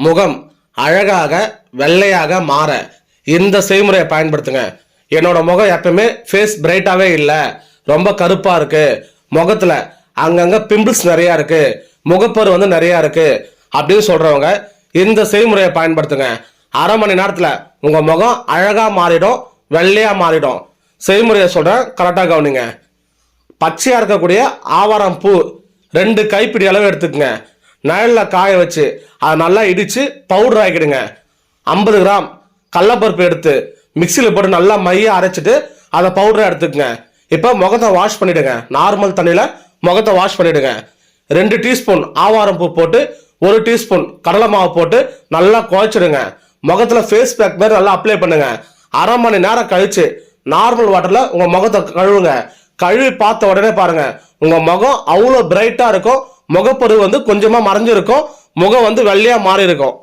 முகம் அழகாக வெள்ளையாக மாற இந்த செய்முறையை பயன்படுத்துங்க. என்னோட முகம் எப்பவுமே ஃபேஸ் பிரைட்டாவே இல்லை, ரொம்ப கருப்பா இருக்கு, முகத்துல அங்கங்க பிம்பிள்ஸ் நிறைய இருக்கு, முகப்பரு நிறைய இருக்கு அப்படின்னு சொல்றவங்க இந்த செய்முறையை பயன்படுத்துங்க. அரை மணி நேரத்துல உங்க முகம் அழகா மாறிடும், வெள்ளையா மாறிடும். செய்முறையை சொல்றேன், கரெக்டா கவனிங்க. பச்சையா இருக்கக்கூடிய ஆவாரம் பூ 2 கைப்பிடி அளவு எடுத்துக்கங்க. நிழல்ல காய வச்சு அதை நல்லா இடிச்சு பவுடர் ஆக்கிடுங்க. 50 கிராம் கடலப்பருப்பு எடுத்து மிக்சியில் போட்டு நல்லா மைய அரைச்சிட்டு அதை பவுடரை எடுத்துக்கங்க. இப்போ முகத்தை வாஷ் பண்ணிடுங்க. நார்மல் தண்ணியில முகத்தை வாஷ் பண்ணிடுங்க. 2 டீஸ்பூன் ஆவாரம் பூ போட்டு 1 டீஸ்பூன் கடலை மாவு போட்டு நல்லா குழைச்சிடுங்க. முகத்துல ஃபேஸ் பேக் மாதிரி நல்லா அப்ளை பண்ணுங்க. அரை மணி நேரம் கழிச்சு நார்மல் வாட்டர்ல உங்க முகத்தை கழுவுங்க. கழுவி பார்த்த உடனே பாருங்க, உங்க முகம் அவ்வளோ பிரைட்டா இருக்கும். முகப்பரு கொஞ்சமா மறைஞ்சிருக்கும். முகம் வெள்ளையா மாறி இருக்கும்.